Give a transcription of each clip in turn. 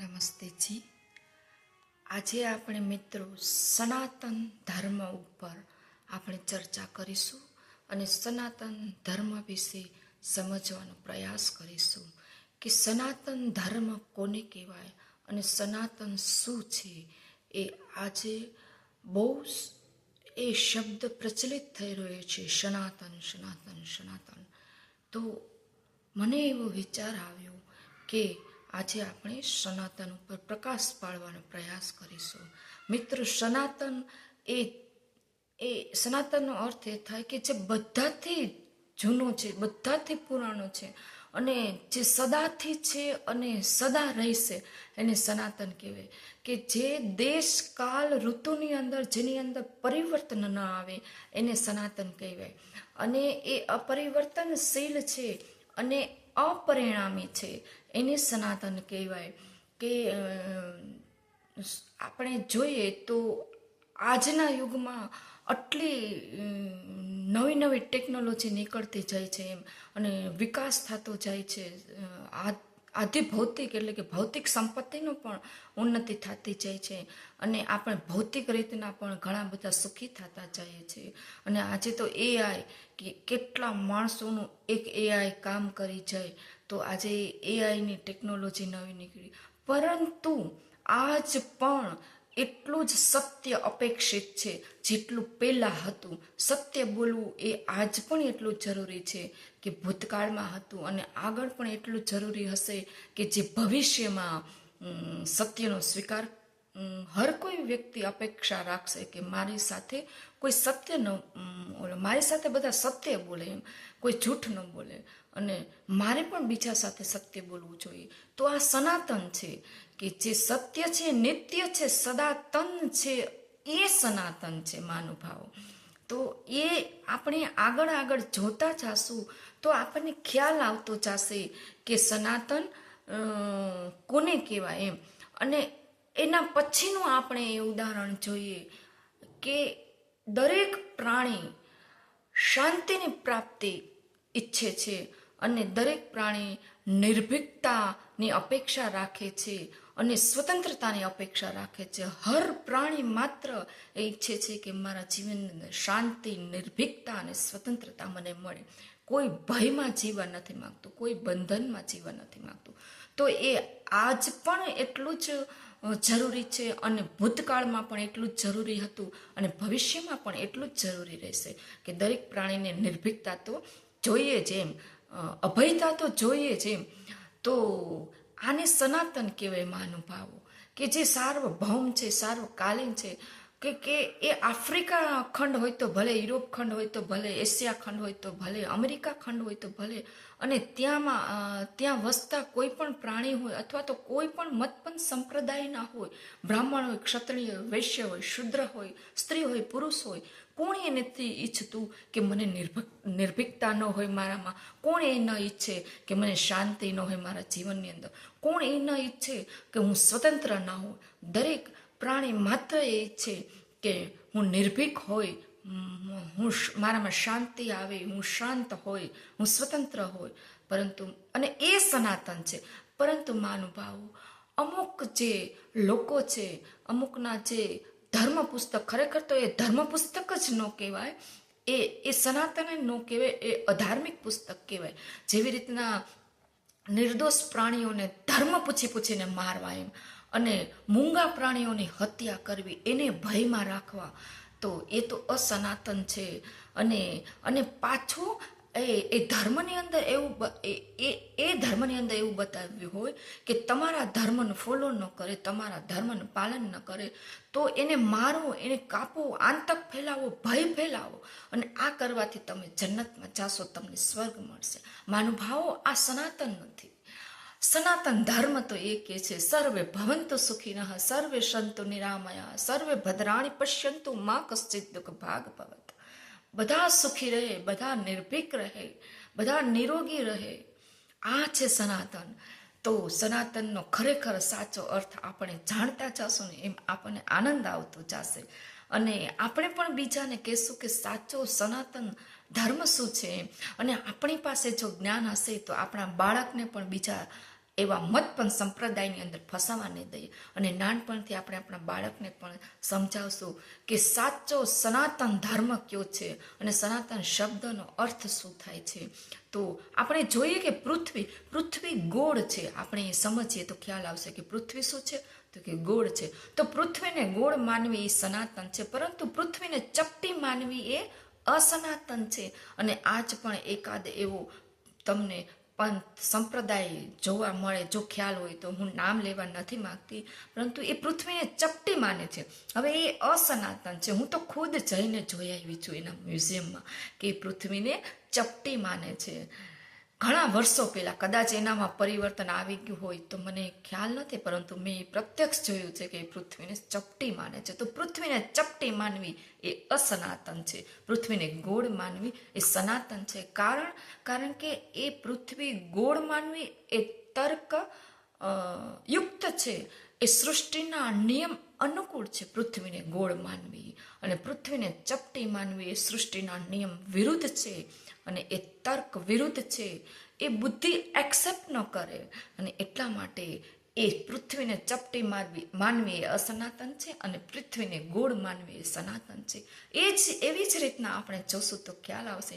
નમસ્તે જી. આજે આપણે મિત્રો સનાતન ધર્મ ઉપર આપણે ચર્ચા કરીશું અને સનાતન ધર્મ વિશે સમજવાનો પ્રયાસ કરીશું કે સનાતન ધર્મ કોને કહેવાય અને સનાતન શું છે. એ આજે બહુ એ શબ્દ પ્રચલિત થઈ રહ્યો છે, સનાતન સનાતન સનાતન. તો મને એવો વિચાર આવ્યો કે આજે આપણે સનાતન ઉપર પ્રકાશ પાડવાનો પ્રયાસ કરીશું. મિત્રો, સનાતન એ સનાતનનો અર્થ એ થાય કે જે બધાથી જૂનો છે, બધાથી પુરાણો છે અને જે સદાથી છે અને સદા રહેશે એને સનાતન કહેવાય. કે જે દેશ કાલ ઋતુની અંદર જેની અંદર પરિવર્તન ન આવે એને સનાતન કહેવાય. અને એ અપરિવર્તનશીલ છે અને અપરિણામી છે એને સનાતન કહેવાય. કે આપણે જોઈએ તો આજના યુગમાં આટલી નવી નવી ટેકનોલોજી નીકળતી જાય છે એમ અને વિકાસ થતો જાય છે. આધિ ભૌતિક એટલે કે ભૌતિક સંપત્તિનો પણ ઉન્નતિ થતી જાય છે અને આપણે ભૌતિક રીતના પણ ઘણા બધા સુખી થતા જઈએ છીએ. અને આજે તો એઆઈ કે કેટલા માણસોનું એક એઆઈ કામ કરી જાય. તો આજે એઆઈની ટેકનોલોજી નવી નીકળી, પરંતુ આજ પણ એટલું જ સત્ય અપેક્ષિત છે જેટલું પહેલાં હતું. સત્ય બોલવું એ આજ પણ એટલું જરૂરી છે કે ભૂતકાળમાં હતું અને આગળ પણ એટલું જરૂરી હશે કે જે ભવિષ્યમાં સત્યનો સ્વીકાર હર કોઈ વ્યક્તિ અપેક્ષા રાખશે કે મારી સાથે કોઈ સત્ય ન મારી સાથે બધા સત્ય બોલે, એમ કોઈ જૂઠ ન બોલે અને મારે પણ બીજા સાથે સત્ય બોલવું જોઈએ. તો આ સનાતન છે કે જે સત્ય છે, નિત્ય છે, સદાતન છે, એ સનાતન છે મહાનુભાવો. તો એ આપણે આગળ આગળ જોતા જાશું તો આપણને ખ્યાલ આવતો જશે કે સનાતન કોને કહેવાય એમ. અને એના પછીનું આપણે એ ઉદાહરણ જોઈએ કે દરેક પ્રાણી શાંતિની પ્રાપ્તિ ઈચ્છે છે અને દરેક પ્રાણી નિર્ભીકતાની અપેક્ષા રાખે છે અને સ્વતંત્રતાની અપેક્ષા રાખે છે. હર પ્રાણી માત્ર એ ઈચ્છે છે કે મારા જીવનની અંદર શાંતિ, નિર્ભીકતા અને સ્વતંત્રતા મને મળે. કોઈ ભયમાં જીવવા નથી માગતું, કોઈ બંધનમાં જીવવા નથી માગતું. તો એ આજ પણ એટલું જ જરૂરી છે અને ભૂતકાળમાં પણ એટલું જ જરૂરી હતું અને ભવિષ્યમાં પણ એટલું જ જરૂરી રહેશે કે દરેક પ્રાણીને નિર્ભીકતા તો જોઈએ જ એમ, અભયતા તો જોઈએ જ એમ. તો આને સનાતન કહેવાય મહાનુભાવો. કે જે સાર્વભૌમ છે, સાર્વકાલીન છે. કે એ આફ્રિકા ખંડ હોય તો ભલે, યુરોપ ખંડ હોય તો ભલે, એશિયા ખંડ હોય તો ભલે, અમેરિકા ખંડ હોય તો ભલે, અને ત્યાં વસતા કોઈ પણ પ્રાણી હોય અથવા તો કોઈ પણ મતપંથ સંપ્રદાયના હોય, બ્રાહ્મણ હોય, ક્ષત્રિય હોય, વૈશ્ય હોય, શુદ્ર હોય, સ્ત્રી હોય, પુરુષ હોય, કોણ એ નથી ઈચ્છતું કે મને નિર્ભીકતા ન હોય મારામાં? કોણ એ ન ઈચ્છે કે મને શાંતિ ન હોય મારા જીવનની અંદર? કોણ એ ન ઈચ્છે કે હું સ્વતંત્ર ન હોઉં? દરેક પ્રાણી માત્ર એ ઈચ્છે કે હું નિર્ભીક હોય, મારામાં શાંતિ આવે, હું શાંત હોય, હું સ્વતંત્ર હોય. પરંતુ અને એ સનાતન છે. પરંતુ મહાનુભાવો, અમુક જે લોકો છે, અમુકના જે ધર્મ પુસ્તક, ખરેખર તો એ ધર્મ પુસ્તક જ ન કહેવાય, એ સનાતન ન કહેવાય, એ અધાર્મિક પુસ્તક કહેવાય. જેવી રીતના નિર્દોષ પ્રાણીઓને ધર્મ પૂછીને મારવા એમ, અને મૂંગા પ્રાણીઓની હત્યા કરવી, એને ભયમાં રાખવા, તો એ તો અસનાતન છે. અને પાછું એ ધર્મની અંદર એવું એ ધર્મની અંદર એવું બતાવ્યું હોય કે તમારા ધર્મનું ફોલો ન કરે, તમારા ધર્મનું પાલન ન કરે તો એને મારો, એને કાપો, આતંક ફેલાવો, ભય ફેલાવો, અને આ કરવાથી તમે જન્નતમાં જાશો, તમને સ્વર્ગ મળશે. મહાનુભાવો, આ સનાતન નથી. સનાતન ધર્મ તો એ કે છે સર્વે ભવંતુ સુખિનઃ, સર્વે સંતુ નિરામયા, સર્વે ભદ્રાણી પશ્યંતુ મા કશ્ચિત દુઃખ ભાગ ભવત. બધા સુખી રહે, બધા નિર્ભીક રહે, બધા નિરોગી રહે. આ છે સનાતન. તો સનાતનનો ખરેખર સાચો અર્થ આપણે જાણતા જશું ને એમ આપણને આનંદ આવતો જશે અને આપણે પણ બીજાને કહેશું કે સાચો સનાતન ધર્મ શું છે. અને આપણી પાસે જો જ્ઞાન હશે તો આપણા બાળકને પણ બીજા એવા મત પણ સંપ્રદાયની અંદર ફસાવા નહીં દઈએ. અને નાનપણથી આપણે આપણા બાળકને પણ સમજાવશું કે સાચો સનાતન ધર્મ કયો છે અને સનાતન શબ્દનો અર્થ શું થાય છે. તો આપણે જોઈએ કે પૃથ્વી ગોળ છે. આપણે એ સમજીએ તો ખ્યાલ આવશે કે પૃથ્વી શું છે, તો કે ગોળ છે. તો પૃથ્વીને ગોળ માનવી એ સનાતન છે, પરંતુ પૃથ્વીને ચપટી માનવી એ અસનાતન છે. અને આજ પણ એકાદ એવો તમને પંથ સંપ્રદાય જોવા મળે, જો ખ્યાલ હોય તો. હું નામ લેવા નથી માંગતી, પરંતુ એ પૃથ્વીને ચપટી માને છે. હવે એ અસનાતન છે. હું તો ખુદ જઈને જોઈ આવી છું એના મ્યુઝિયમમાં કે એ પૃથ્વીને ચપટી માને છે. ઘણા વર્ષો પહેલાં કદાચ એનામાં પરિવર્તન આવી ગયું હોય તો મને ખ્યાલ નથી, પરંતુ મેં પ્રત્યક્ષ જોયું છે કે એ પૃથ્વીને ચપટી માને છે. તો પૃથ્વીને ચપટી માનવી એ અસનાતન છે, પૃથ્વીને ગોળ માનવી એ સનાતન છે. કારણ કે એ પૃથ્વી ગોળ માનવી એ તર્ક યુક્ત છે, એ સૃષ્ટિના નિયમ અનુકૂળ છે પૃથ્વીને ગોળ માનવી. અને પૃથ્વીને ચપટી માનવી એ સૃષ્ટિના નિયમ વિરુદ્ધ છે, અને એ તર્ક વિરુદ્ધ છે. એ બુદ્ધિ એક્સેપ્ટ ન કરે, અને એટલા માટે એ પૃથ્વીને ચપટી માનવી એ અસનાતન છે, અને પૃથ્વીને ગોળ માનવી એ સનાતન છે. એવી જ રીતના આપણે જોશું તો ખ્યાલ આવશે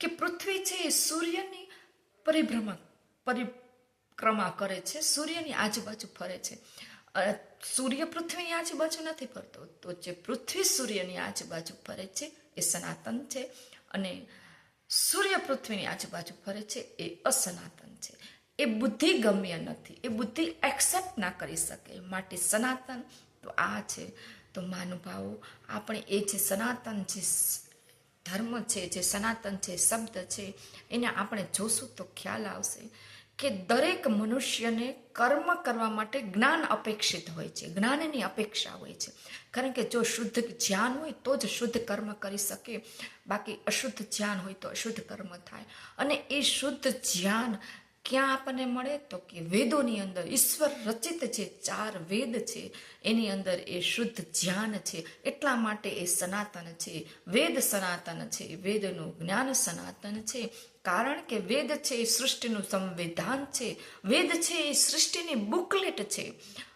કે પૃથ્વી છે એ સૂર્યની પરિક્રમા કરે છે, સૂર્યની આજુબાજુ ફરે છે. સૂર્ય પૃથ્વીની આજુબાજુ નથી ફરતો, તો જે પૃથ્વી સૂર્યની આજુબાજુ ફરે છે એ સનાતન છે, અને સૂર્ય પૃથ્વીની આજુબાજુ ફરે છે એ અસનાતન છે. એ બુદ્ધિ ગમ્ય નથી, એ બુદ્ધિ એક્સેપ્ટ ના કરી શકે. માટે સનાતન તો આ છે. તો મહાનુભાવો, આપણે એ જે સનાતન જે ધર્મ છે, જે સનાતન છે શબ્દ છે, એને આપણે જોશું તો ખ્યાલ આવશે કે દરેક મનુષ્યને કર્મ કરવા માટે જ્ઞાન અપેક્ષિત હોય છે, જ્ઞાનની અપેક્ષા હોય છે. કારણ કે જો શુદ્ધ જ્ઞાન હોય તો જ શુદ્ધ કર્મ કરી શકે, બાકી અશુદ્ધ જ્ઞાન હોય તો અશુદ્ધ કર્મ થાય. અને એ શુદ્ધ જ્ઞાન ક્યાં આપણને મળે, તો કે વેદોની અંદર. ઈશ્વર રચિત જે 4 વેદ છે એની અંદર એ શુદ્ધ જ્ઞાન છે. એટલા માટે એ સનાતન છે, વેદ સનાતન છે, વેદનું જ્ઞાન સનાતન છે. કારણ કે વેદ છે એ સૃષ્ટિનું સંવિધાન છે, વેદ છે એ સૃષ્ટિની બુકલેટ છે,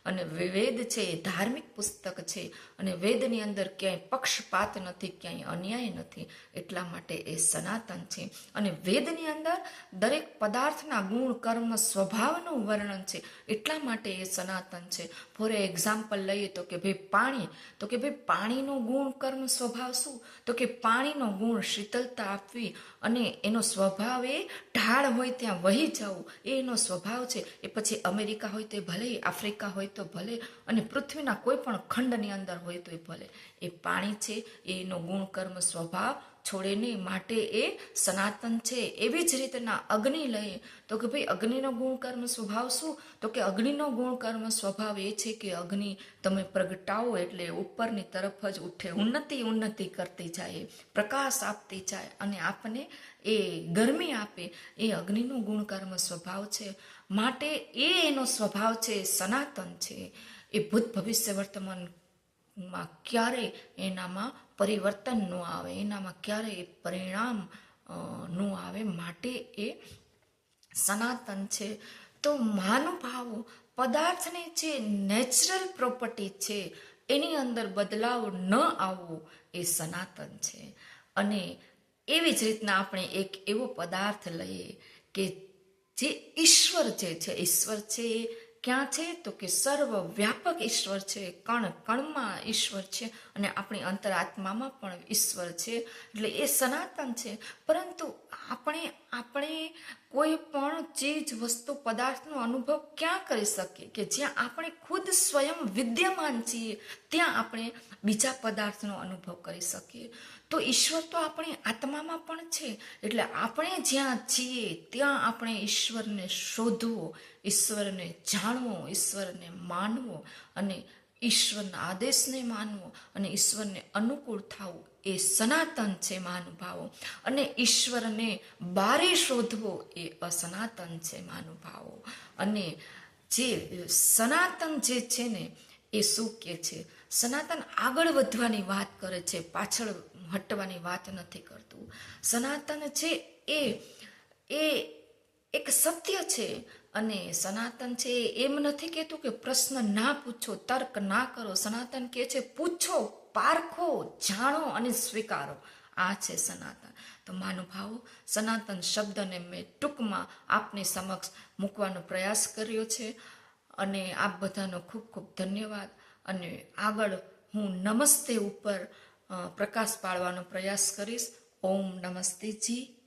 અને વેદ છે એ ધાર્મિક પુસ્તક છે. અને વેદની અંદર ક્યાંય પક્ષપાત નથી, ક્યાંય અન્યાય નથી. એટલા માટે એ સનાતન છે. અને વેદની અંદર દરેક પદાર્થના ગુણ, કર્મ, સ્વભાવનું વર્ણન છે. એટલા માટે એ સનાતન છે. ફોર એક્ઝામ્પલ લઈએ તો કે ભાઈ પાણી, તો કે ભાઈ પાણીનો ગુણ, કર્મ, સ્વભાવ શું, તો કે પાણીનો ગુણ શીતળતા આપવી, અને એનો સ્વભાવ એ ઢાળ હોય ત્યાં વહી જવું, એ એનો સ્વભાવ છે. એ પછી અમેરિકા હોય તો ભલે, આફ્રિકા હોય તો ભલે, અને પૃથ્વીના કોઈ પણ ખંડની અંદર હોય તો ભલે, એ પાણી છે, એનો ગુણ, કર્મ, સ્વભાવ છોડે નહીં. માટે એ સનાતન છે. એવી જ રીતના અગ્નિ લઈએ તો કે ભાઈ અગ્નિનો ગુણ, કર્મ, સ્વભાવ શું, તો કે અગ્નિનો ગુણ, કર્મ, સ્વભાવ એ છે કે અગ્નિ તમે પ્રગટાવો એટલે ઉપરની તરફ જ ઉઠે, ઉન્નતિ કરતી જાય, પ્રકાશ આપતી જાય, અને આપને એ ગરમી આપે. એ અગ્નિનો ગુણ, કર્મ, સ્વભાવ છે. માટે એનો સ્વભાવ છે, સનાતન છે. એ ભૂત, ભવિષ્ય, વર્તમાનમાં ક્યારેય એનામાં પરિવર્તન ન આવે, એનામાં ક્યારેય પરિણામ ન આવે. માટે એ સનાતન છે. તો મહાનુભાવો, પદાર્થની જે નેચરલ પ્રોપર્ટી છે એની અંદર બદલાવ ન આવવો એ સનાતન છે. અને એવી જ રીતના આપણે એક એવો પદાર્થ લઈએ કે જે ઈશ્વર જે છે, ઈશ્વર છે ક્યાં છે, તો કે સર્વવ્યાપક ઈશ્વર છે, કણ કણમાં ઈશ્વર છે, અને આપણી અંતરાત્મામાં પણ ઈશ્વર છે. એટલે એ સનાતન છે. પરંતુ આપણે કોઈ પણ ચીજ, વસ્તુ, પદાર્થનો અનુભવ ક્યાં કરી શકીએ કે જ્યાં આપણે ખુદ સ્વયં વિદ્યમાન છીએ, ત્યાં આપણે બીજા પદાર્થનો અનુભવ કરી શકીએ. તો ઈશ્વર તો આપણી આત્મામાં પણ છે. એટલે આપણે જ્યાં છીએ ત્યાં આપણે ઈશ્વરને શોધવો, ઈશ્વરને જાણવો, ઈશ્વરને માનવો, અને ઈશ્વરના આદેશને માનવો, અને ઈશ્વરને અનુકૂળ થવું એ સનાતન છે મહાનુભાવો. અને ઈશ્વરને બારે શોધવો એ અસનાતન છે મહાનુભાવો. અને જે સનાતન જે છે ને એ શું કહે છે, સનાતન આગળ વધવાની વાત કરે છે, પાછળ હટવાની વાત નથી કરતું. સનાતન છે એ એક સત્ય છે, અને સનાતન છે એ એમ નથી કહેતું કે પ્રશ્ન ના પૂછો, તર્ક ના કરો. સનાતન કહે છે પૂછો, પારખો, જાણો અને સ્વીકારો. આ છે સનાતન. તો મહાનુભાવો, સનાતન શબ્દને મેં ટૂંકમાં આપની સમક્ષ મૂકવાનો પ્રયાસ કર્યો છે. અને આપ બધાનો ખૂબ ખૂબ ધન્યવાદ. અને આગળ હું નમસ્તે ઉપર પ્રકાશ પાડવાનો પ્રયાસ કરીશ. ઓમ નમસ્તે જી.